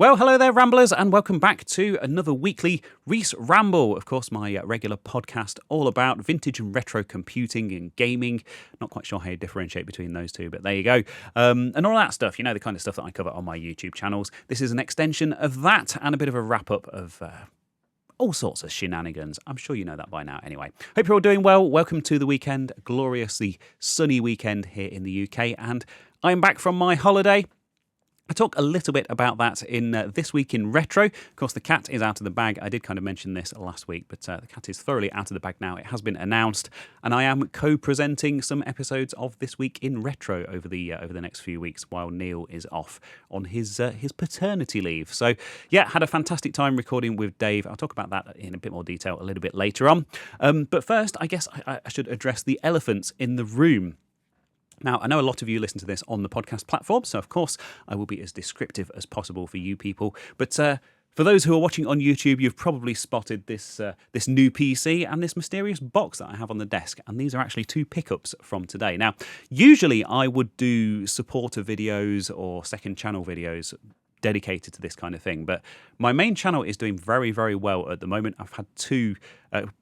Well, hello there, Ramblers, and welcome back to another weekly Reese Ramble. Of course, my regular podcast all about vintage and retro computing and gaming. Not quite sure how you differentiate between those two, but there you go. And all that stuff, you know, the kind of stuff that I cover on my YouTube channels. This is an extension of that and a bit of a wrap-up of all sorts of shenanigans. I'm sure you know that by now anyway. Hope you're all doing well. Welcome to the weekend, a gloriously sunny weekend here in the UK, and I'm back from my holiday. I talk a little bit about that in This Week in Retro. Of course, the cat is out of the bag. I did kind of mention this last week, but the cat is thoroughly out of the bag now. It has been announced, and I am co-presenting some episodes of This Week in Retro over the next few weeks while Neil is off on his paternity leave. So, yeah, had a fantastic time recording with Dave. I'll talk about that in a bit more detail a little bit later on. But first, I guess I should address the elephants in the room. Now, I know a lot of you listen to this on the podcast platform, so of course I will be as descriptive as possible for you people. But for those who are watching on YouTube, you've probably spotted this new PC and this mysterious box that I have on the desk. And these are actually two pickups from today. Now, usually I would do supporter videos or second channel videos dedicated to this kind of thing, but my main channel is doing very, very well at the moment. I've had two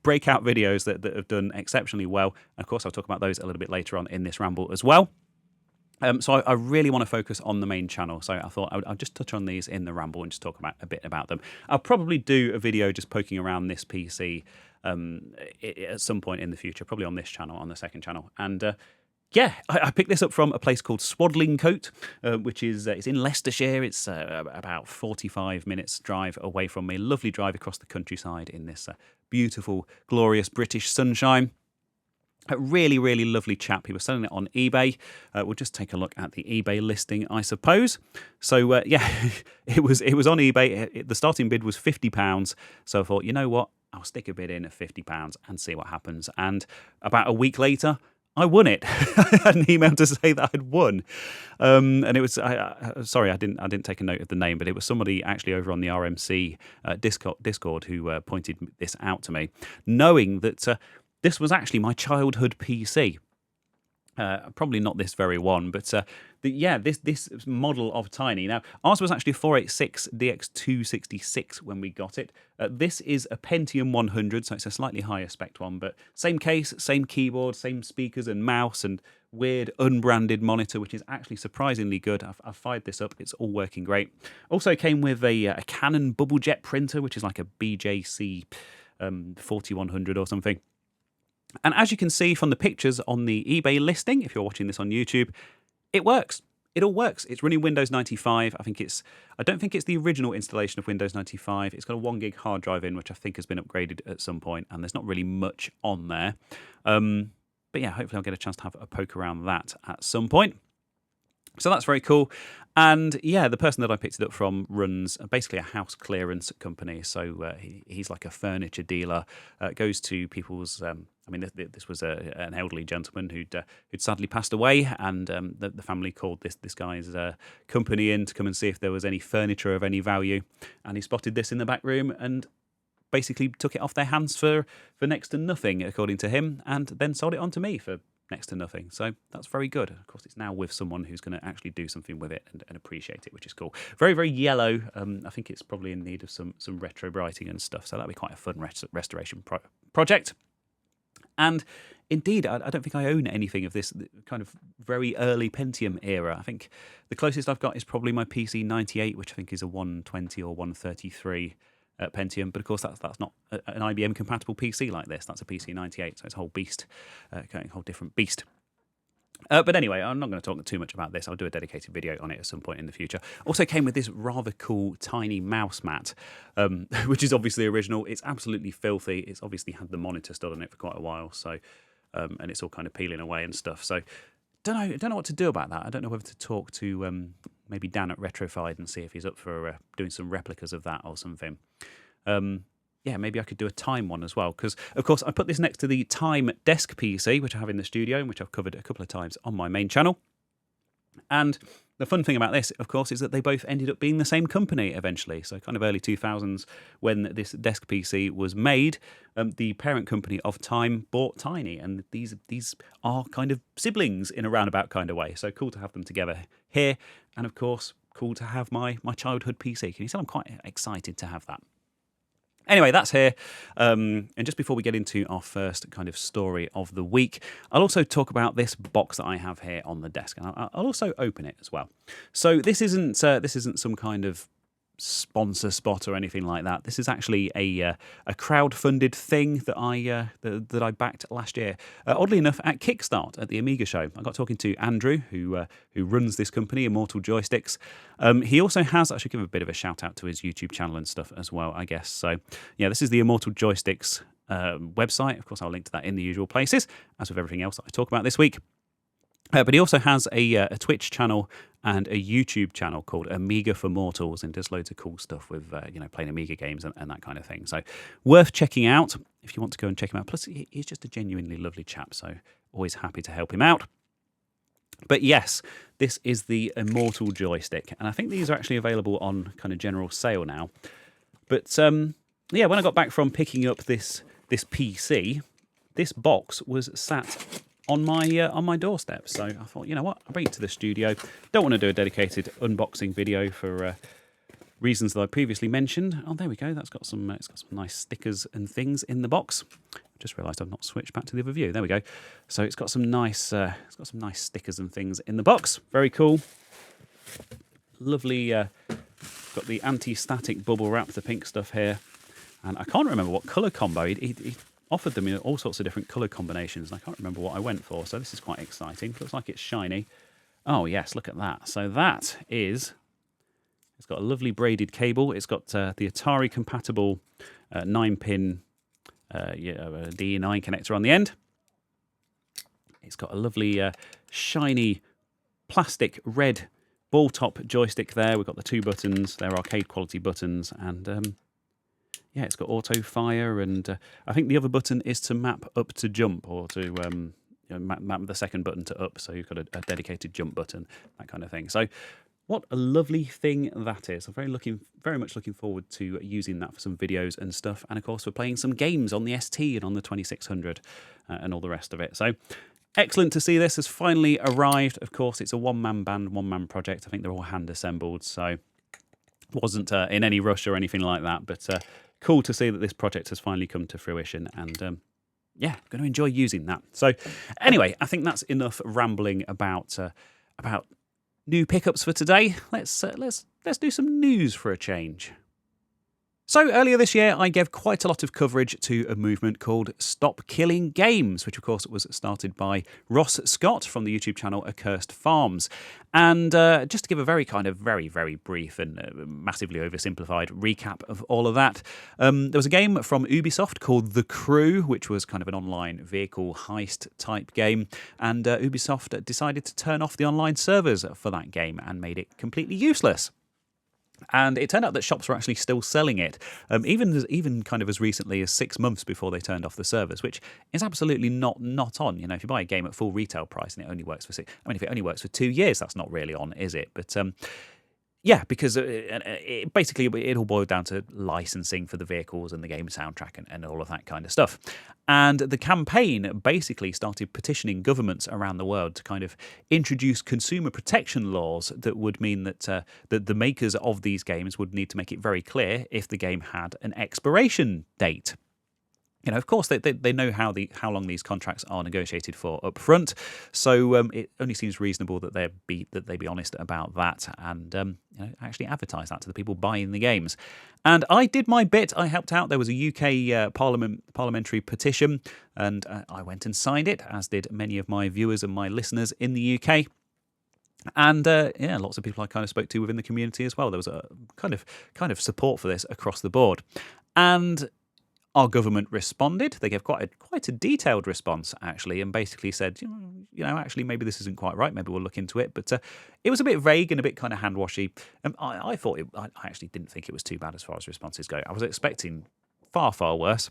breakout videos that have done exceptionally well, and of course I'll talk about those a little bit later on in this ramble as well. So I really want to focus on the main channel, so I thought I'll just touch on these in the ramble and just talk about a bit about them. I'll probably do a video just poking around this PC at some point in the future, probably on this channel, on the second channel, and yeah, I picked this up from a place called Swadlincote, which is it's in Leicestershire. It's about 45 minutes drive away from me. Lovely drive across the countryside in this beautiful, glorious British sunshine. A really, really lovely chap. He was selling it on eBay. We'll just take a look at the eBay listing, I suppose. So yeah, it was on eBay. The starting bid was £50. So I thought, you know what? I'll stick a bid in at £50 and see what happens. And about a week later, I won it. I had an email to say that I'd won, and it was. Sorry, I didn't take a note of the name, but it was somebody actually over on the RMC Discord who pointed this out to me, knowing that this was actually my childhood PC. Probably not this very one, but this model of Tiny. Now, ours was actually 486 DX266 when we got it. This is a Pentium 100, so it's a slightly higher spec one, but same case, same keyboard, same speakers and mouse, and weird unbranded monitor, which is actually surprisingly good. I've fired this up. It's all working great. Also came with a Canon bubble jet printer, which is like a BJC 4100 or something. And as you can see from the pictures on the eBay listing, if you're watching this on YouTube, it works. It all works. It's running Windows 95. I don't think it's the original installation of Windows 95. It's got a 1 gig hard drive in, which I think has been upgraded at some point, and there's not really much on there. But yeah, hopefully I'll get a chance to have a poke around that at some point. So that's very cool. And yeah, the person that I picked it up from runs basically a house clearance company. So he's like a furniture dealer, goes to people's... this was an elderly gentleman who'd sadly passed away, and the family called this guy's company in to come and see if there was any furniture of any value. And he spotted this in the back room and basically took it off their hands for next to nothing, according to him, and then sold it on to me for next to nothing. So that's very good. Of course, it's now with someone who's going to actually do something with it and appreciate it, which is cool. Very, very yellow. I think it's probably in need of some retro brighting and stuff. So that'll be quite a fun restoration project. And indeed, I don't think I own anything of this kind of very early Pentium era. I think the closest I've got is probably my PC 98, which I think is a 120 or 133 Pentium. But of course, that's not an IBM compatible PC like this. That's a PC 98, so it's a whole beast, a whole different beast. But anyway, I'm not going to talk too much about this. I'll do a dedicated video on it at some point in the future. Also came with this rather cool tiny mouse mat, which is obviously original. It's absolutely filthy. It's obviously had the monitor stood on it for quite a while, so and it's all kind of peeling away and stuff. So don't know what to do about that. I don't know whether to talk to maybe Dan at Retrofied and see if he's up for doing some replicas of that or something. Yeah, maybe I could do a Time one as well, because, of course, I put this next to the Time desk PC, which I have in the studio and which I've covered a couple of times on my main channel. And the fun thing about this, of course, is that they both ended up being the same company eventually. So kind of early 2000s, when this desk PC was made, the parent company of Time bought Tiny, and these are kind of siblings in a roundabout kind of way. So cool to have them together here. And, of course, cool to have my childhood PC. Can you tell I'm quite excited to have that? Anyway, that's here. And just before we get into our first kind of story of the week, I'll also talk about this box that I have here on the desk, and I'll also open it as well. So this isn't some kind of sponsor spot or anything like that. This is actually a crowd-funded thing that I backed last year. Oddly enough, at Kickstart at the Amiga show, I got talking to Andrew, who runs this company, Immortal Joysticks. He also has, I should give a bit of a shout out to his YouTube channel and stuff as well, I guess. So yeah, this is the Immortal Joysticks website. Of course, I'll link to that in the usual places, as with everything else that I talk about this week. But he also has a Twitch channel and a YouTube channel called Amiga for Mortals, and does loads of cool stuff with playing Amiga games and that kind of thing. So worth checking out if you want to go and check him out. Plus, he's just a genuinely lovely chap, so always happy to help him out. But yes, this is the Immortal joystick, and I think these are actually available on kind of general sale now. But yeah, when I got back from picking up this PC, this box was sat on my doorstep. So I thought, you know what, I'll bring it to the studio. Don't want to do a dedicated unboxing video for reasons that I previously mentioned. Oh, there we go. It's got some nice stickers and things in the box. Just realised I've not switched back to the other view. There we go. So it's got some nice stickers and things in the box. Very cool. Lovely. Got the anti-static bubble wrap, the pink stuff here, and I can't remember what colour combo he offered them in all sorts of different colour combinations, and I can't remember what I went for, so this is quite exciting. Looks like it's shiny. Oh, yes, look at that. So that is... It's got a lovely braided cable. It's got the Atari-compatible 9-pin DE-9 connector on the end. It's got a lovely shiny plastic red ball-top joystick there. We've got the two buttons. They're arcade-quality buttons, and... yeah, it's got auto fire, and I think the other button is to map up to jump, or to map the second button to up, so you've got a dedicated jump button, that kind of thing. So what a lovely thing that is. I'm very much looking forward to using that for some videos and stuff, and of course for playing some games on the ST and on the 2600 and all the rest of it. So excellent to see this has finally arrived. Of course, it's a one-man band, one-man project. I think they're all hand-assembled, so wasn't in any rush or anything like that, but... cool to see that this project has finally come to fruition, and yeah, going to enjoy using that. So anyway, I think that's enough rambling about new pickups for today. Let's do some news for a change. So earlier this year, I gave quite a lot of coverage to a movement called Stop Killing Games, which of course was started by Ross Scott from the YouTube channel Accursed Farms. And just to give a very brief and massively oversimplified recap of all of that, there was a game from Ubisoft called The Crew, which was kind of an online vehicle heist type game. And Ubisoft decided to turn off the online servers for that game and made it completely useless. And it turned out that shops were actually still selling it, even kind of as recently as 6 months before they turned off the servers, which is absolutely not on. You know, if you buy a game at full retail price and it only works for if it only works for 2 years, that's not really on, is it? But yeah, because basically it all boiled down to licensing for the vehicles and the game soundtrack and all of that kind of stuff. And the campaign basically started petitioning governments around the world to kind of introduce consumer protection laws that would mean that that the makers of these games would need to make it very clear if the game had an expiration date. You know, of course, they know how long these contracts are negotiated for up front, so it only seems reasonable that they be honest about that and actually advertise that to the people buying the games. And I did my bit. I helped out. There was a UK parliamentary petition, and I went and signed it, as did many of my viewers and my listeners in the UK. And yeah, lots of people I kind of spoke to within the community as well. There was a kind of support for this across the board, and our government responded. They gave quite a detailed response, actually, and basically said, actually, maybe this isn't quite right. Maybe we'll look into it. But it was a bit vague and a bit kind of hand-washy. I thought I actually didn't think it was too bad as far as responses go. I was expecting far, far worse.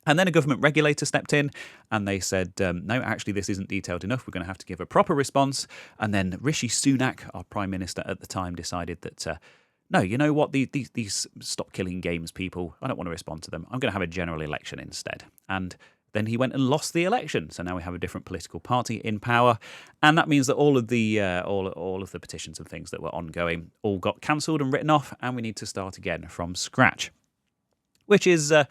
And then a government regulator stepped in and they said, no, actually, this isn't detailed enough. We're going to have to give a proper response. And then Rishi Sunak, our Prime Minister at the time, decided that no, you know what, these Stop Killing Games people, I don't want to respond to them. I'm going to have a general election instead. And then he went and lost the election. So now we have a different political party in power, and that means that all of the petitions and things that were ongoing all got cancelled and written off, and we need to start again from scratch, which is a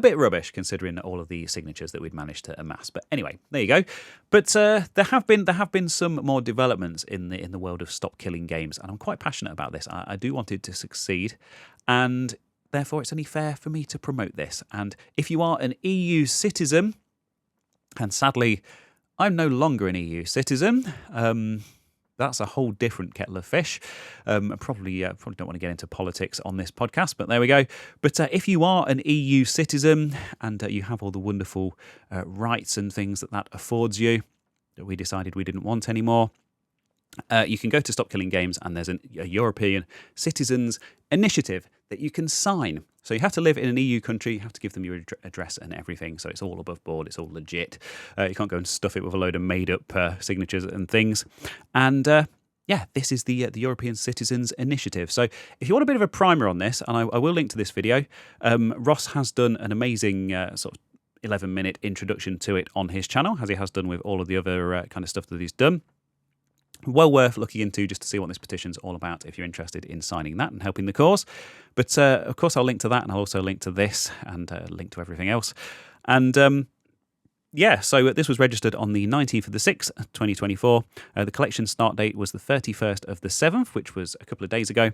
bit rubbish considering all of the signatures that we'd managed to amass. But anyway, there you go. But there have been some more developments in the world of stop killing games, and I'm quite passionate about this. I do want it to succeed, and therefore it's only fair for me to promote this. And if you are an EU citizen, and sadly I'm no longer an EU citizen, that's a whole different kettle of fish. Probably don't want to get into politics on this podcast, but there we go. But if you are an EU citizen and you have all the wonderful rights and things that affords you, that we decided we didn't want anymore, you can go to Stop Killing Games, and there's a European Citizens Initiative that you can sign. So you have to live in an EU country, you have to give them your address and everything, so it's all above board, it's all legit. You can't go and stuff it with a load of made-up signatures and things. And this is the European Citizens Initiative. So if you want a bit of a primer on this, and I will link to this video, Ross has done an amazing sort of 11-minute introduction to it on his channel, as he has done with all of the other kind of stuff that he's done. Well worth looking into just to see what this petition's all about if you're interested in signing that and helping the cause. But of course I'll link to that, and I'll also link to this and link to everything else. And so this was registered on the 19th of the 6th, 2024. The collection start date was the 31st of the 7th, which was a couple of days ago.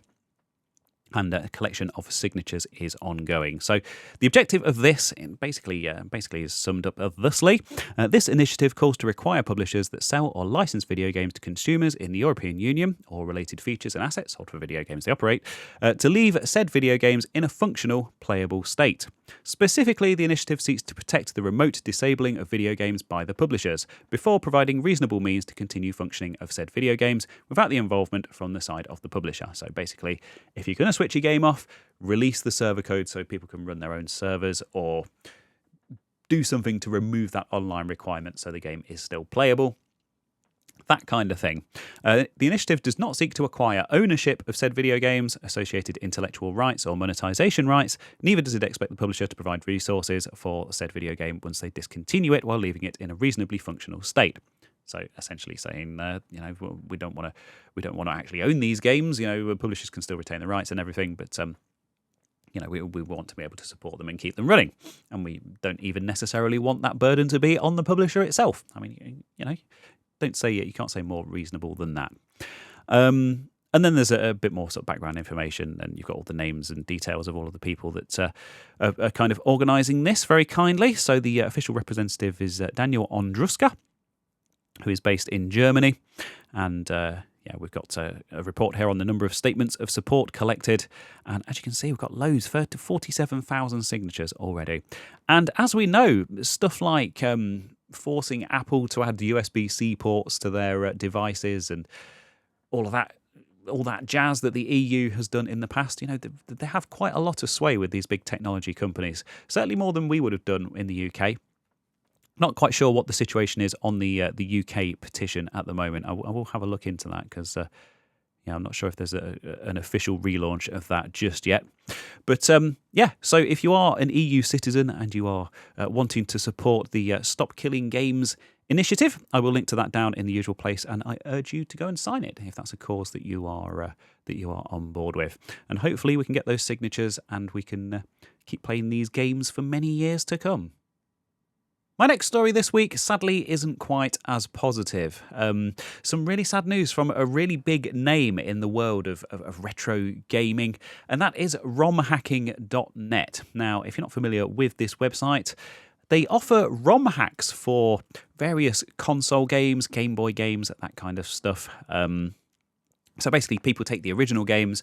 And a collection of signatures is ongoing. So the objective of this basically is summed up thusly. This initiative calls to require publishers that sell or license video games to consumers in the European Union, or related features and assets sold for video games they operate, to leave said video games in a functional, playable state. Specifically, the initiative seeks to protect the remote disabling of video games by the publishers, before providing reasonable means to continue functioning of said video games without the involvement from the side of the publisher. So basically, if you're going to switch your game off, release the server code so people can run their own servers, or do something to remove that online requirement so the game is still playable. That kind of thing. The initiative does not seek to acquire ownership of said video games, associated intellectual rights or monetization rights. Neither does it expect the publisher to provide resources for said video game once they discontinue it while leaving it in a reasonably functional state. So essentially saying, we don't want to actually own these games. Publishers can still retain the rights and everything, but we want to be able to support them and keep them running, and we don't even necessarily want that burden to be on the publisher itself. I mean, you can't say more reasonable than that. And then there's a bit more sort of background information, and you've got all the names and details of all of the people that are kind of organising this very kindly. So the official representative is Daniel Ondruska, who is based in Germany. And we've got a report here on the number of statements of support collected. And as you can see, we've got loads, 47,000 signatures already. And as we know, stuff like forcing Apple to add USB-C ports to their devices and all that jazz that the EU has done in the past, they have quite a lot of sway with these big technology companies, certainly more than we would have done in the UK. Not quite sure what the situation is on the UK petition at the moment. I will have a look into that, because I'm not sure if there's an official relaunch of that just yet. But so if you are an EU citizen and you are wanting to support the Stop Killing Games initiative, I will link to that down in the usual place, and I urge you to go and sign it if that's a cause that you are on board with. And hopefully we can get those signatures, and we can keep playing these games for many years to come. My next story this week, sadly, isn't quite as positive. Some really sad news from a really big name in the world of retro gaming, and that is romhacking.net. Now, if you're not familiar with this website, they offer ROM hacks for various console games, Game Boy games, that kind of stuff. So basically, people take the original games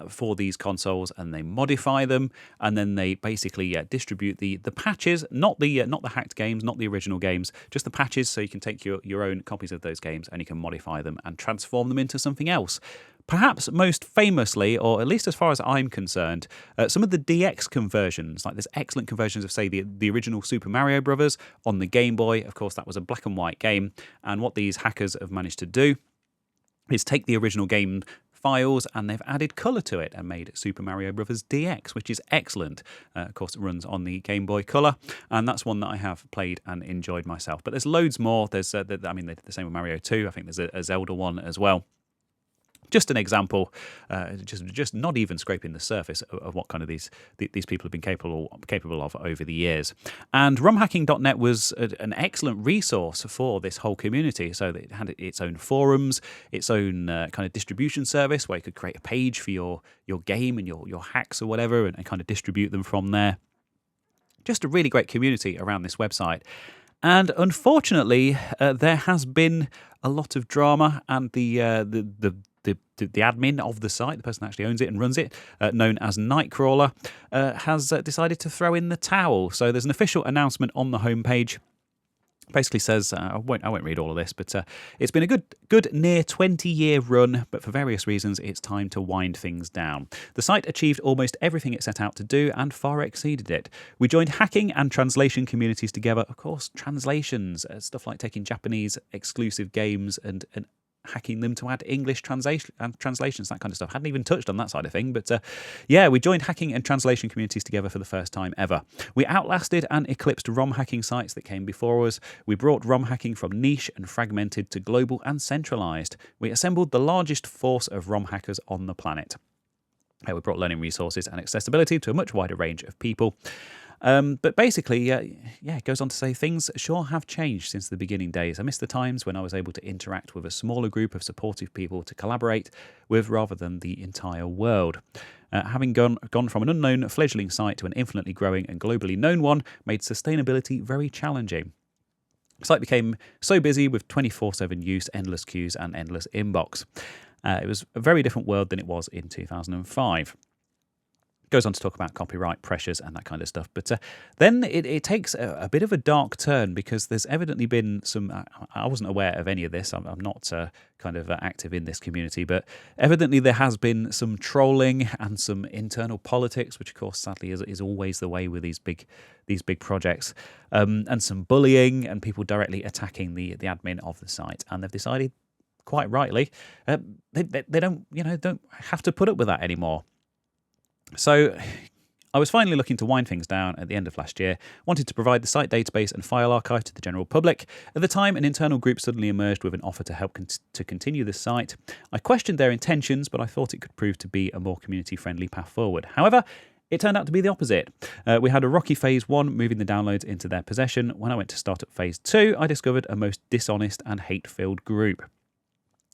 for these consoles and they modify them, and then they basically distribute the patches, not the hacked games, not the original games, just the patches. So you can take your own copies of those games and you can modify them and transform them into something else. Perhaps most famously, or at least as far as I'm concerned, some of the DX conversions, like there's excellent conversions of, say, the original Super Mario Brothers on the Game Boy. Of course, that was a black and white game, and what these hackers have managed to do is take the original game files, and they've added colour to it and made Super Mario Bros. DX, which is excellent. Of course, it runs on the Game Boy Color, and that's one that I have played and enjoyed myself. But there's loads more. There's, they did the same with Mario 2. I think there's a Zelda one as well. Just an example, just not even scraping the surface of what kind of these people have been capable of over the years. And rumhacking.net was an excellent resource for this whole community. So it had its own forums, its own kind of distribution service where you could create a page for your game and your hacks or whatever, and kind of distribute them from there. Just a really great community around this website. And unfortunately, there has been a lot of drama, and the admin of the site, the person that actually owns it and runs it, known as Nightcrawler, has decided to throw in the towel. So there's an official announcement on the homepage. Basically says, I won't read all of this, but it's been a good near 20-year run, but for various reasons, it's time to wind things down. The site achieved almost everything it set out to do and far exceeded it. We joined hacking and translation communities together. Of course, translations, stuff like taking Japanese exclusive games and hacking them to add English translations, that kind of stuff. Hadn't even touched on that side of thing, but yeah, we joined hacking and translation communities together for the first time ever. We outlasted and eclipsed ROM hacking sites that came before us. We brought ROM hacking from niche and fragmented to global and centralized. We assembled the largest force of ROM hackers on the planet. We brought learning resources and accessibility to a much wider range of people. But basically, it goes on to say things sure have changed since the beginning days. I miss the times when I was able to interact with a smaller group of supportive people to collaborate with rather than the entire world. Having gone from an unknown fledgling site to an infinitely growing and globally known one made sustainability very challenging. The site became so busy with 24/7 use, endless queues and endless inbox. It was a very different world than it was in 2005. Goes on to talk about copyright pressures and that kind of stuff. But then it takes a bit of a dark turn, because there's evidently been some... I wasn't aware of any of this. I'm not kind of active in this community, but evidently there has been some trolling and some internal politics, which of course sadly is always the way with these big projects, and some bullying and people directly attacking the admin of the site. And they've decided, quite rightly, they don't have to put up with that anymore. So I was finally looking to wind things down at the end of last year, wanted to provide the site database and file archive to the general public. At the time, an internal group suddenly emerged with an offer to help to continue the site. I questioned their intentions, but I thought it could prove to be a more community-friendly path forward. However, it turned out to be the opposite. We had a rocky phase 1, moving the downloads into their possession. When I went to start up phase 2, I discovered a most dishonest and hate-filled group.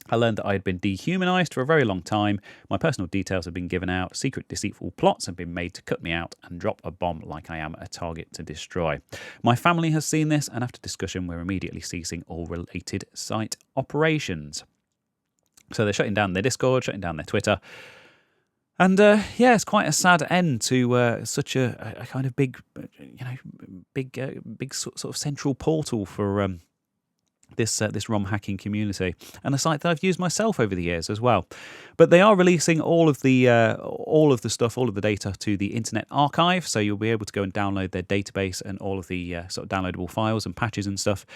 I learned that I had been dehumanized for a very long time. My personal details had been given out. Secret, deceitful plots had been made to cut me out and drop a bomb like I am a target to destroy. My family has seen this, and after discussion, we're immediately ceasing all related site operations. So they're shutting down their Discord, shutting down their Twitter. And it's quite a sad end to such a kind of big sort of central portal for this ROM hacking community, and a site that I've used myself over the years as well. But they are releasing all of the stuff, all of the data to the Internet Archive, so you'll be able to go and download their database and all of the sort of downloadable files and patches and stuff.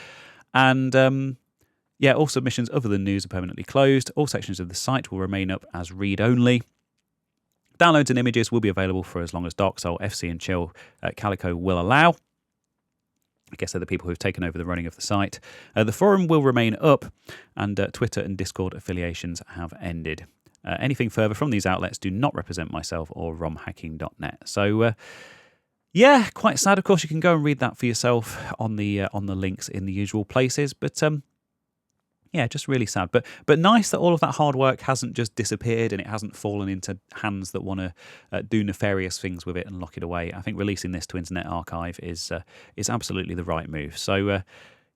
And all submissions other than news are permanently closed. All sections of the site will remain up as read-only. Downloads and images will be available for as long as docs or FC and Chill Calico will allow. I guess they're the people who've taken over the running of the site. The forum will remain up, and Twitter and Discord affiliations have ended. Anything further from these outlets do not represent myself or romhacking.net. So, quite sad. Of course, you can go and read that for yourself on the links in the usual places. But just really sad. But nice that all of that hard work hasn't just disappeared and it hasn't fallen into hands that want to do nefarious things with it and lock it away. I think releasing this to Internet Archive is absolutely the right move. So a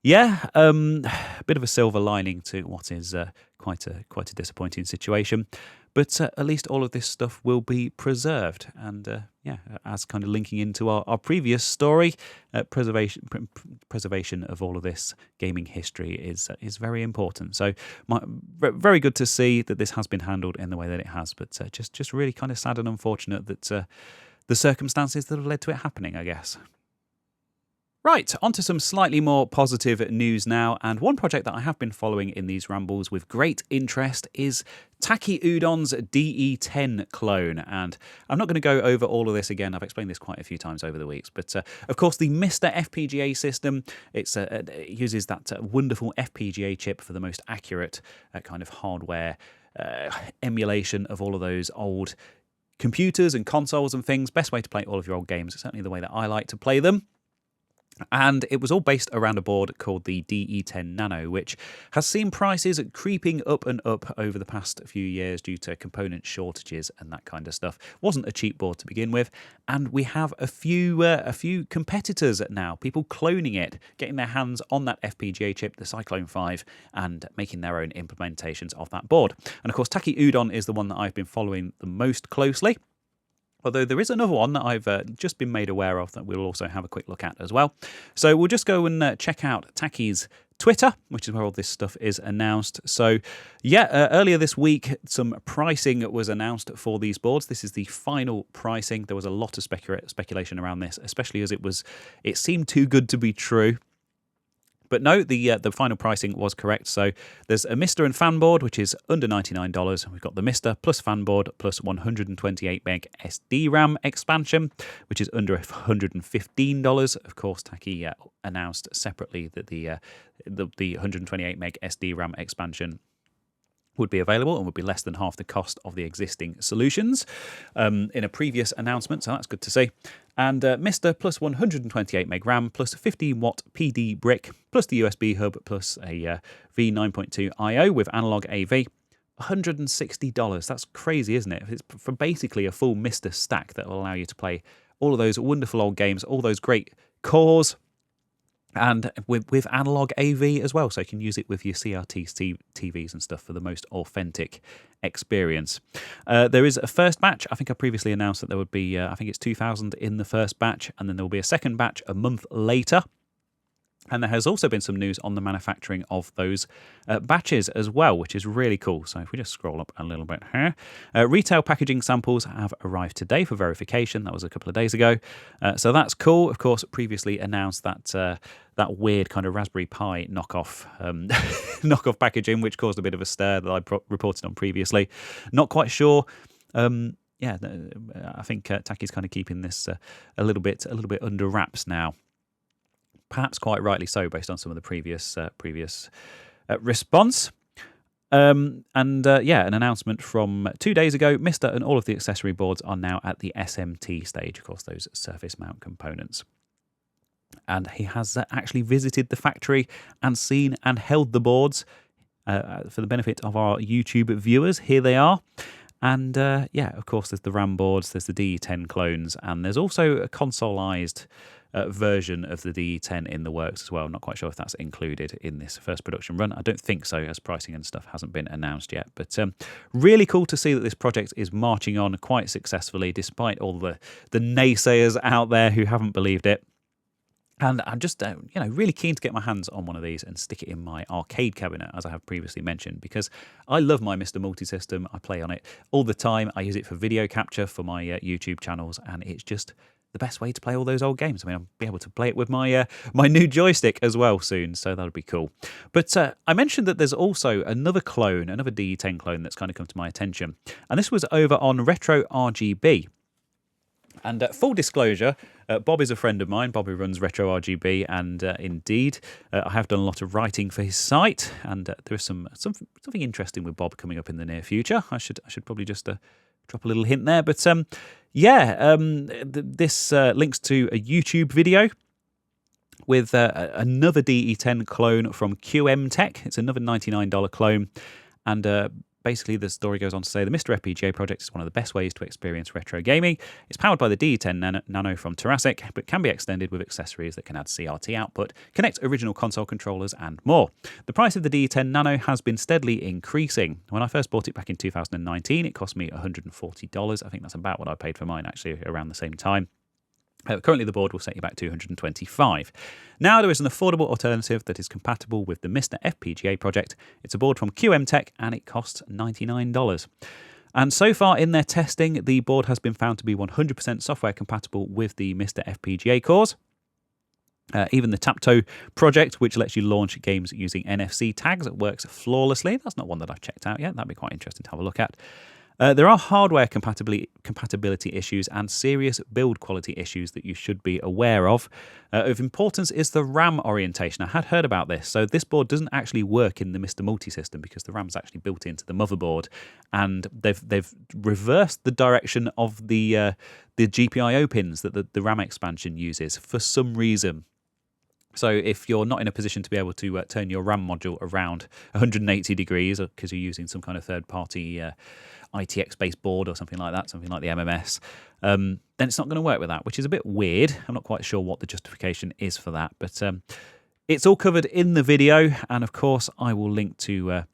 bit of a silver lining to what is quite a disappointing situation. But at least all of this stuff will be preserved. And as kind of linking into our previous story, preservation of all of this gaming history is very important. So very good to see that this has been handled in the way that it has. But just really kind of sad and unfortunate that the circumstances that have led to it happening, I guess. Right, onto some slightly more positive news now, and one project that I have been following in these rambles with great interest is Taki Udon's DE-10 clone, and I'm not going to go over all of this again. I've explained this quite a few times over the weeks, but of course the Mr. FPGA system, it uses that wonderful FPGA chip for the most accurate kind of hardware emulation of all of those old computers and consoles and things. Best way to play all of your old games. It's certainly the way that I like to play them. And it was all based around a board called the DE-10 Nano, which has seen prices creeping up and up over the past few years due to component shortages and that kind of stuff. Wasn't a cheap board to begin with, and we have a few competitors now, people cloning it, getting their hands on that FPGA chip, the Cyclone 5, and making their own implementations of that board. And of course, Taki Udon is the one that I've been following the most closely. Although there is another one that I've just been made aware of that we'll also have a quick look at as well. So we'll just go and check out Taki's Twitter, which is where all this stuff is announced. So yeah, earlier this week, some pricing was announced for these boards. This is the final pricing. There was a lot of speculation around this, especially as it seemed too good to be true. But no, the final pricing was correct. So there's a Mr. and fan board, which is under $99. We've got the Mr. plus fan board plus 128 meg SD RAM expansion, which is under $115. Of course, Taki announced separately that the 128 meg SD RAM expansion would be available and would be less than half the cost of the existing solutions in a previous announcement, so that's good to see. And Mr. plus 128 meg RAM plus 15 watt PD brick plus the USB hub plus a V9.2 I/O with analog AV, $160. That's crazy, isn't it? It's for basically a full Mr. stack that will allow you to play all of those wonderful old games, all those great cores, and with analog AV as well, so you can use it with your CRT TVs and stuff for the most authentic experience. There is a first batch. I think I previously announced that there would be, I think it's 2,000 in the first batch, and then there will be a second batch a month later. And there has also been some news on the manufacturing of those batches as well, which is really cool. So if we just scroll up a little bit here. Retail packaging samples have arrived today for verification. That was a couple of days ago. So that's cool. Of course, previously announced that that weird kind of Raspberry Pi knockoff knockoff packaging, which caused a bit of a stir that I reported on previously. Not quite sure. Yeah, I think Taki's kind of keeping this a little bit under wraps now. Perhaps quite rightly so, based on some of the previous response. An announcement from 2 days ago. Mr. and all of the accessory boards are now at the SMT stage, of course, those surface mount components. And he has actually visited the factory and seen and held the boards for the benefit of our YouTube viewers. Here they are. And of course, there's the RAM boards, there's the DE-10 clones, and there's also a consoleized version of the DE-10 in the works as well. I'm not quite sure if that's included in this first production run. I don't think so, as pricing and stuff hasn't been announced yet. But really cool to see that this project is marching on quite successfully, despite all the naysayers out there who haven't believed it. And I'm just, really keen to get my hands on one of these and stick it in my arcade cabinet, as I have previously mentioned, because I love my Mr. Multisystem. I play on it all the time. I use it for video capture for my YouTube channels, and it's just the best way to play all those old games. I mean, I'll be able to play it with my new joystick as well soon, so that'll be cool. But I mentioned that there's also another clone, another DE-10 clone that's kind of come to my attention, and this was over on Retro RGB. And full disclosure, Bob is a friend of mine. Bob who runs Retro RGB, and indeed, I have done a lot of writing for his site, and there is something interesting with Bob coming up in the near future. I should probably just drop a little hint there, but this links to a YouTube video with another DE-10 clone from QMTech. It's another $99 clone, and basically, the story goes on to say the Mr. FPGA project is one of the best ways to experience retro gaming. It's powered by the DE-10 Nano from Jurassic, but can be extended with accessories that can add CRT output, connect original console controllers, and more. The price of the DE-10 Nano has been steadily increasing. When I first bought it back in 2019, it cost me $140. I think that's about what I paid for mine, actually, around the same time. Currently, the board will set you back $225. Now, there is an affordable alternative that is compatible with the Mr. FPGA project. It's a board from QMTech, and it costs $99. And so far in their testing, the board has been found to be 100% software compatible with the Mr. FPGA cores. Even the Tapto project, which lets you launch games using NFC tags, it works flawlessly. That's not one that I've checked out yet. That'd be quite interesting to have a look at. There are hardware compatibility issues and serious build quality issues that you should be aware of. Of importance is the RAM orientation. I had heard about this. So this board doesn't actually work in the Mr. Multi-system because the RAM's actually built into the motherboard, and they've reversed the direction of the GPIO pins that the RAM expansion uses for some reason. So if you're not in a position to be able to turn your RAM module around 180 degrees because you're using some kind of third-party ITX-based board or something like that, something like the MMS, then it's not going to work with that, which is a bit weird. I'm not quite sure what the justification is for that, but it's all covered in the video, and of course I will link to...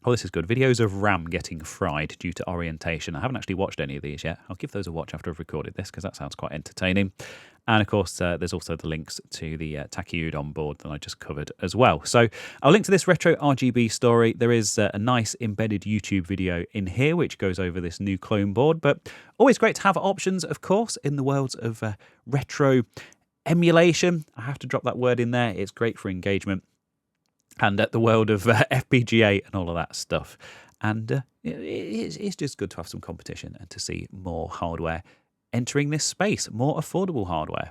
oh, this is good. Videos of RAM getting fried due to orientation. I haven't actually watched any of these yet. I'll give those a watch after I've recorded this because that sounds quite entertaining. And of course, there's also the links to the Taki Udon board that I just covered as well. So I'll link to this retro RGB story. There is a nice embedded YouTube video in here which goes over this new clone board. But always great to have options, of course, in the worlds of retro emulation. I have to drop that word in there. It's great for engagement. And at the world of FPGA and all of that stuff. And it's just good to have some competition and to see more hardware entering this space, more affordable hardware.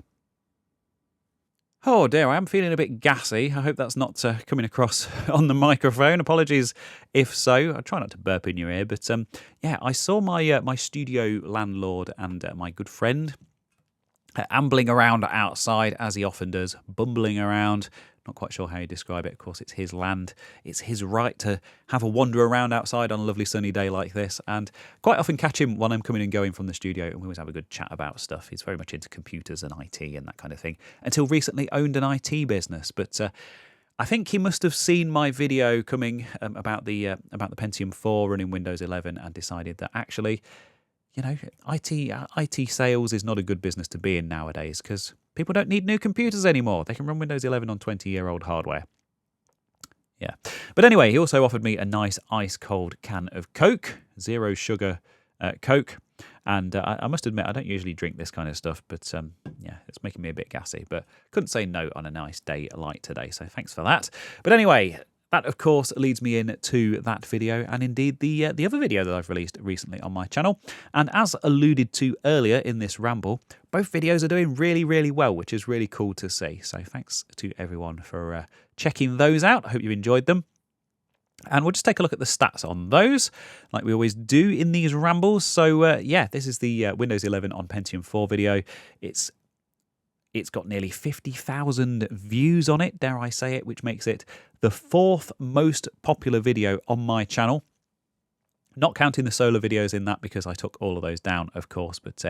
Oh dear, I am feeling a bit gassy. I hope that's not coming across on the microphone. Apologies if so. I try not to burp in your ear, but yeah, I saw my my studio landlord and my good friend ambling around outside, as he often does, bumbling around. Not quite sure how you describe it. Of course, it's his land. It's his right to have a wander around outside on a lovely sunny day like this. And quite often catch him when I'm coming and going from the studio, and we always have a good chat about stuff. He's very much into computers and IT and that kind of thing. Until recently owned an IT business. But I think he must have seen my video coming about the Pentium 4 running Windows 11 and decided that actually, you know, IT sales is not a good business to be in nowadays because people don't need new computers anymore. They can run Windows 11 on 20-year-old hardware. Yeah. But anyway, he also offered me a nice ice-cold can of Coke, zero sugar Coke. And I must admit, I don't usually drink this kind of stuff, but yeah, it's making me a bit gassy. But couldn't say no on a nice day like today, so thanks for that. But anyway, that, of course, leads me in to that video and indeed the other video that I've released recently on my channel. And as alluded to earlier in this ramble, both videos are doing really, really well, which is really cool to see. So thanks to everyone for checking those out. I hope you enjoyed them. And we'll just take a look at the stats on those, like we always do in these rambles. So yeah, this is the Windows 11 on Pentium 4 video. It's got nearly 50,000 views on it, dare I say it, which makes it the 4th most popular video on my channel. Not counting the solo videos in that because I took all of those down, of course. But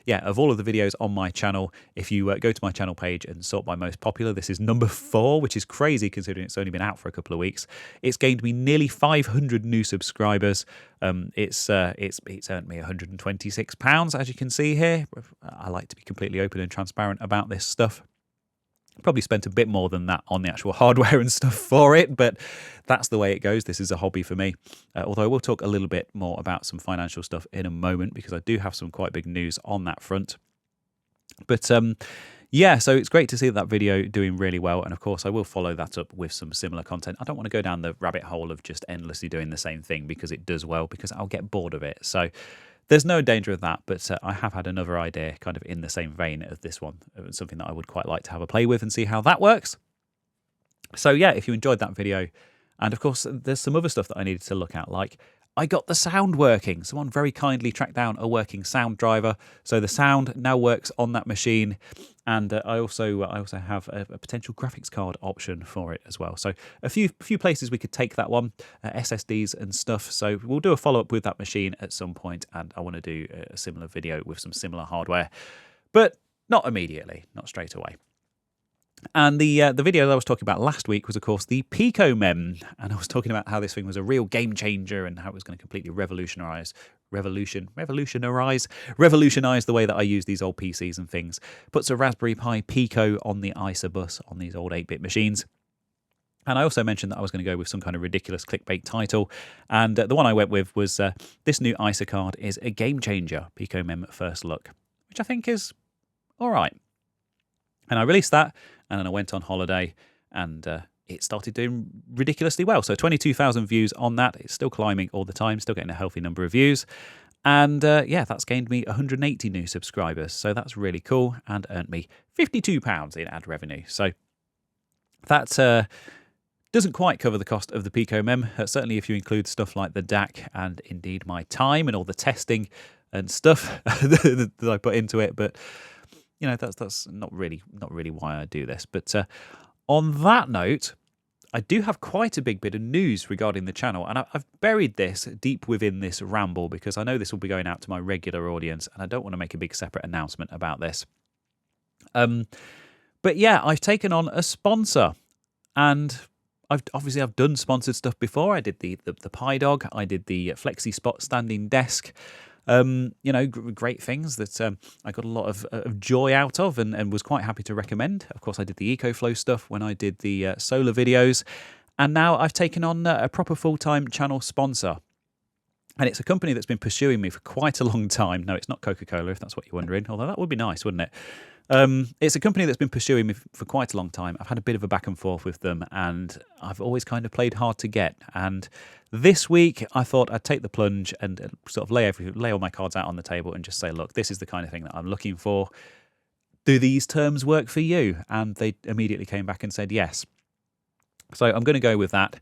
yeah, of all of the videos on my channel, if you go to my channel page and sort by most popular, this is number 4, which is crazy considering it's only been out for a couple of weeks. It's gained me nearly 500 new subscribers. It's earned me £126, as you can see here. I like to be completely open and transparent about this stuff. Probably spent a bit more than that on the actual hardware and stuff for it, but that's the way it goes. This is a hobby for me. Although I will talk a little bit more about some financial stuff in a moment because I do have some quite big news on that front. But yeah, so it's great to see that video doing really well. And of course, I will follow that up with some similar content. I don't want to go down the rabbit hole of just endlessly doing the same thing because it does well, because I'll get bored of it. So there's no danger of that, but I have had another idea kind of in the same vein as this one, something that I would quite like to have a play with and see how that works. So yeah, if you enjoyed that video, and of course there's some other stuff that I needed to look at, like I got the sound working. Someone very kindly tracked down a working sound driver, so the sound now works on that machine. And I also have a potential graphics card option for it as well. So a few places we could take that one, SSDs and stuff. So we'll do a follow-up with that machine at some point, and I want to do a similar video with some similar hardware, but not immediately, not straight away. And the video that I was talking about last week was, of course, the Pico Mem, and I was talking about how this thing was a real game changer and how it was going to completely revolutionize the way that I use these old PCs and things. Puts a Raspberry Pi Pico on the ISA bus on these old 8-bit machines. And I also mentioned that I was going to go with some kind of ridiculous clickbait title, and the one I went with was this new ISA card is a game changer, Pico Mem First Look, which I think is all right. And I released that, and then I went on holiday, and it started doing ridiculously well. So 22,000 views on that. It's still climbing all the time, still getting a healthy number of views. And yeah, that's gained me 180 new subscribers. So that's really cool, and earned me £52 in ad revenue. So that doesn't quite cover the cost of the Pico Mem. Certainly if you include stuff like the DAC and indeed my time and all the testing and stuff that I put into it. But you know, that's not really why I do this. But on that note, I do have quite a big bit of news regarding the channel, and I've buried this deep within this ramble because I know this will be going out to my regular audience, and I don't want to make a big separate announcement about this. But yeah, I've taken on a sponsor, and I've done sponsored stuff before. I did the Pi Dog, I did the Flexi Spot standing desk. You know, great things that I got a lot of joy out of, and was quite happy to recommend. Of course, I did the EcoFlow stuff when I did the solar videos, and now I've taken on a proper full-time channel sponsor. And it's a company that's been pursuing me for quite a long time. No, it's not Coca-Cola, if that's what you're wondering, although that would be nice, wouldn't it? It's a company that's been pursuing me for quite a long time. I've had a bit of a back and forth with them, and I've always kind of played hard to get. And this week, I thought I'd take the plunge and sort of lay all my cards out on the table and just say, look, this is the kind of thing that I'm looking for. Do these terms work for you? And they immediately came back and said yes. So I'm going to go with that.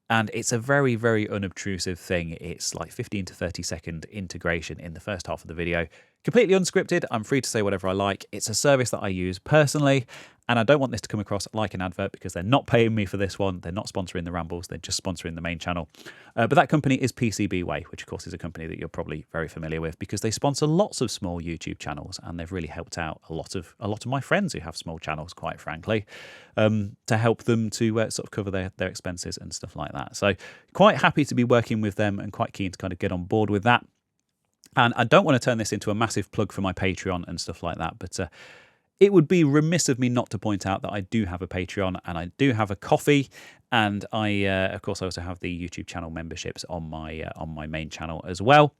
And it's a very, very unobtrusive thing. It's like 15 to 30 second integration in the first half of the video. Completely unscripted. I'm free to say whatever I like. It's a service that I use personally, and I don't want this to come across like an advert because they're not paying me for this one. They're not sponsoring the Rambles. They're just sponsoring the main channel. But that company is PCBWay, which of course is a company that you're probably very familiar with because they sponsor lots of small YouTube channels, and they've really helped out a lot of my friends who have small channels, quite frankly, to help them to sort of cover their expenses and stuff like that. So quite happy to be working with them and quite keen to kind of get on board with that. And I don't want to turn this into a massive plug for my Patreon and stuff like that, but it would be remiss of me not to point out that I do have a Patreon and I do have a Coffee, and of course, I also have the YouTube channel memberships on my main channel as well.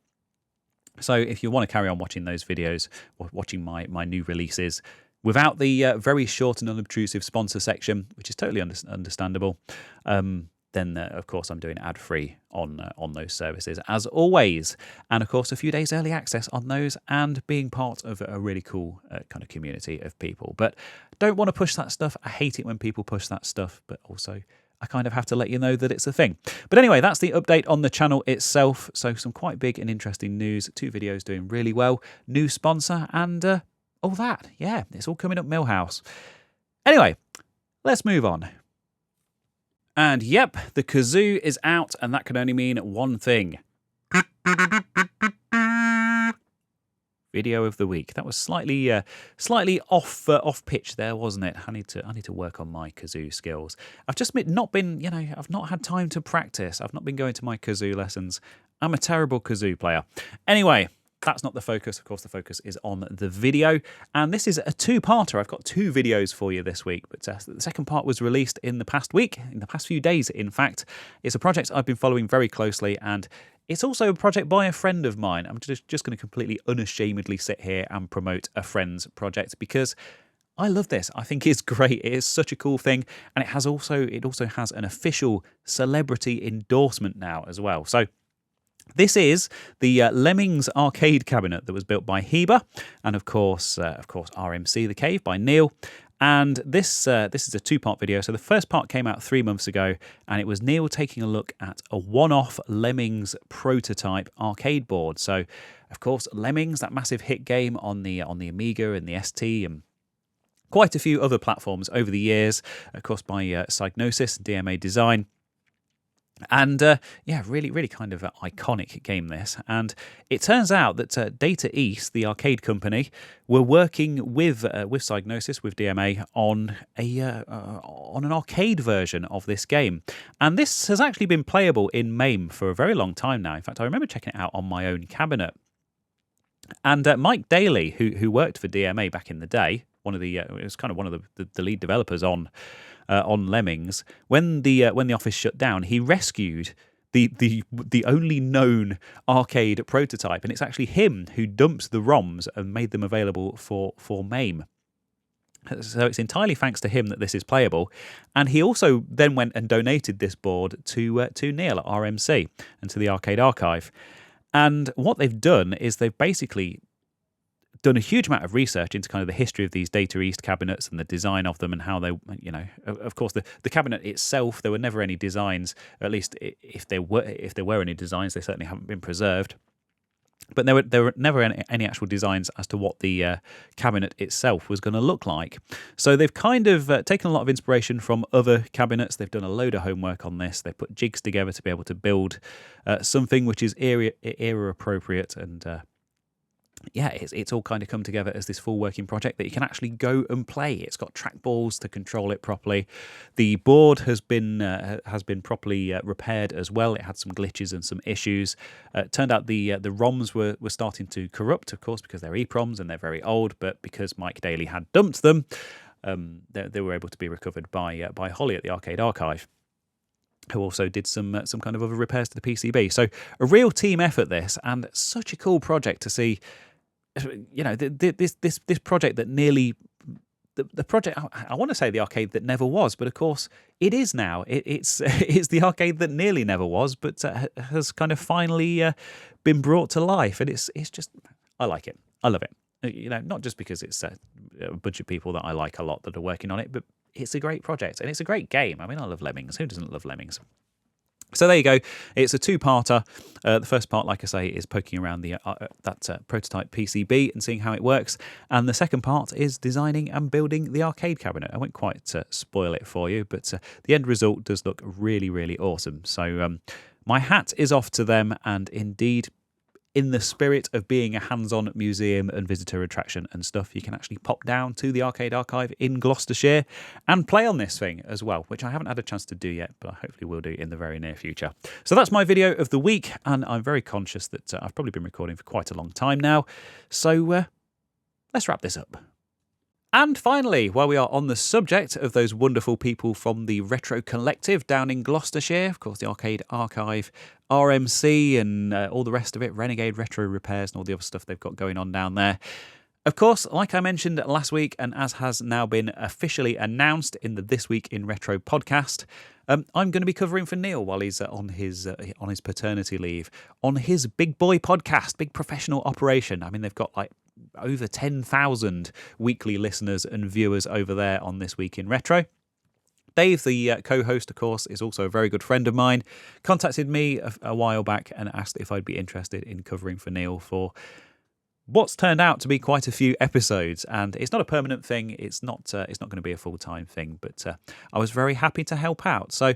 So if you want to carry on watching those videos or watching my new releases without the very short and unobtrusive sponsor section, which is totally understandable, then of course I'm doing ad-free on those services as always, and of course a few days early access on those, and being part of a really cool kind of community of people. But don't want to push that stuff. I hate it when people push that stuff, but also I kind of have to let you know that it's a thing. But anyway, that's the update on the channel itself. So some quite big and interesting news. 2 videos doing really well, new sponsor, and all that. Yeah, it's all coming up Millhouse. Anyway, let's move on. And yep, the kazoo is out, and that can only mean one thing. Video of the week. That was slightly off pitch there, wasn't it? I need to work on my kazoo skills. I've just not been, I've not had time to practice. I've not been going to my kazoo lessons. I'm a terrible kazoo player. Anyway, that's not the focus. Of course, the focus is on the video. And this is a 2-parter. I've got 2 videos for you this week. But the second part was released in the past week, in the past few days, in fact. It's a project I've been following very closely, and it's also a project by a friend of mine. I'm just going to completely unashamedly sit here and promote a friend's project because I love this. I think it's great. It is such a cool thing. And it also has an official celebrity endorsement now as well. So this is the Lemmings arcade cabinet that was built by Heba, and of course, RMC the Cave by Neil. And this is a 2-part video. So the first part came out 3 months ago, and it was Neil taking a look at a one-off Lemmings prototype arcade board. So, of course, Lemmings, that massive hit game on the Amiga and the ST, and quite a few other platforms over the years. Of course, by Psygnosis DMA design. And yeah, really kind of an iconic game this. And it turns out that Data East, the arcade company, were working with Psygnosis, with DMA, on an arcade version of this game. And this has actually been playable in MAME for a very long time now. In fact, I remember checking it out on my own cabinet. And Mike Daly, who worked for DMA back in the day, it was kind of one of the lead developers on Lemmings, when the office shut down, he rescued the only known arcade prototype, and it's actually him who dumped the ROMs and made them available for MAME. So it's entirely thanks to him that this is playable. And he also then went and donated this board to Neil at RMC and to the Arcade Archive. And what they've done is they've basically done a huge amount of research into kind of the history of these Data East cabinets and the design of them and how they, of course, the cabinet itself, there were never any designs, at least if there were any designs, they certainly haven't been preserved. But there were never any actual designs as to what the cabinet itself was going to look like. So they've kind of taken a lot of inspiration from other cabinets. They've done a load of homework on this. They put jigs together to be able to build something which is era appropriate and it's all kind of come together as this full working project that you can actually go and play. It's got trackballs to control it properly. The board has been properly repaired as well. It had some glitches and some issues. Turned out the ROMs were starting to corrupt, of course, because they're EPROMs and they're very old. But because Mike Daly had dumped them, they were able to be recovered by Holly at the Arcade Archive, who also did some kind of other repairs to the PCB. So a real team effort this, and such a cool project to see. This project that nearly the project, I want to say the arcade that never was, but of course it is now. It's the arcade that nearly never was, but has kind of finally been brought to life, and it's just, I like it. I love it. Not just because it's a bunch of people that I like a lot that are working on it, but it's a great project and it's a great game. I mean, I love Lemmings. Who doesn't love Lemmings? So there you go. It's a two-parter. The first part, like I say, is poking around that prototype PCB and seeing how it works. And the second part is designing and building the arcade cabinet. I won't quite spoil it for you, but the end result does look really, really awesome. So my hat is off to them, and indeed, in the spirit of being a hands-on museum and visitor attraction and stuff, you can actually pop down to the Arcade Archive in Gloucestershire and play on this thing as well, which I haven't had a chance to do yet, but I hopefully will do in the very near future. So that's my video of the week, and I'm very conscious that I've probably been recording for quite a long time now. So let's wrap this up. And finally, while we are on the subject of those wonderful people from the Retro Collective down in Gloucestershire, of course, the Arcade Archive, RMC, and all the rest of it, Renegade Retro Repairs and all the other stuff they've got going on down there. Of course, like I mentioned last week, and as has now been officially announced in the This Week in Retro podcast, I'm going to be covering for Neil while he's on his paternity leave, on his big boy podcast, big professional operation. I mean, they've got like over 10,000 weekly listeners and viewers over there on This Week in Retro. Dave, the co-host, of course, is also a very good friend of mine, contacted me a while back and asked if I'd be interested in covering for Neil for what's turned out to be quite a few episodes. And it's not a permanent thing. It's not going to be a full-time thing, but I was very happy to help out. So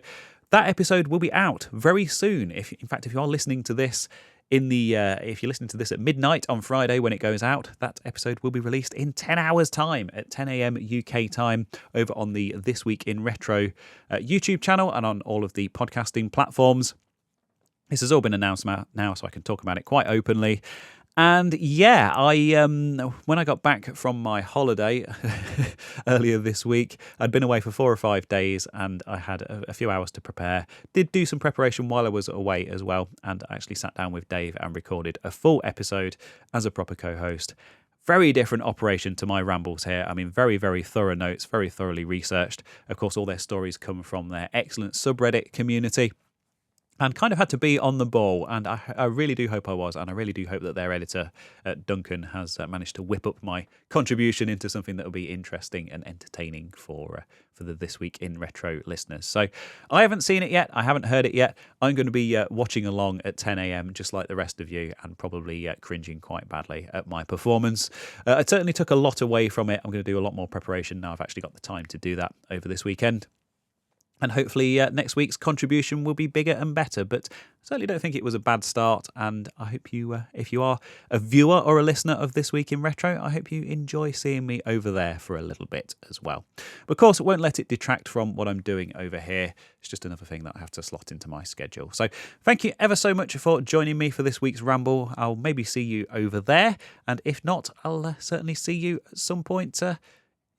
that episode will be out very soon. In fact, if you are listening to this if you're listening to this at midnight on Friday when it goes out, that episode will be released in 10 hours' time at 10 a.m. UK time over on the This Week in Retro YouTube channel and on all of the podcasting platforms. This has all been announced now, so I can talk about it quite openly. And yeah, when I got back from my holiday earlier this week, I'd been away for 4 or 5 days and I had a few hours to prepare. Did do some preparation while I was away as well, and I actually sat down with Dave and recorded a full episode as a proper co-host. Very different operation to my rambles here. I mean, very, very thorough notes, very thoroughly researched. Of course, all their stories come from their excellent subreddit community. And kind of had to be on the ball, and I really do hope I was, and I really do hope that their editor, Duncan, has managed to whip up my contribution into something that will be interesting and entertaining for the This Week in Retro listeners. So I haven't seen it yet, I haven't heard it yet. I'm going to be watching along at 10 a.m, just like the rest of you, and probably cringing quite badly at my performance. I certainly took a lot away from it. I'm going to do a lot more preparation now. I've actually got the time to do that over this weekend. And hopefully next week's contribution will be bigger and better. But I certainly don't think it was a bad start. And I hope you, if you are a viewer or a listener of This Week in Retro, I hope you enjoy seeing me over there for a little bit as well. But of course, it won't let it detract from what I'm doing over here. It's just another thing that I have to slot into my schedule. So thank you ever so much for joining me for this week's Ramble. I'll maybe see you over there. And if not, I'll certainly see you at some point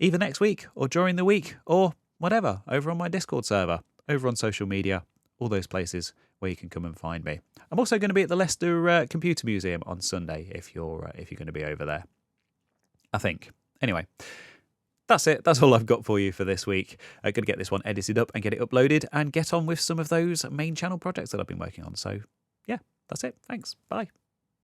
either next week or during the week or whatever, over on my Discord server, over on social media, all those places where you can come and find me. I'm also going to be at the Leicester Computer Museum on Sunday if you're going to be over there, I think. Anyway, that's it. That's all I've got for you for this week. I'm going to get this one edited up and get it uploaded and get on with some of those main channel projects that I've been working on. So, yeah, that's it. Thanks. Bye.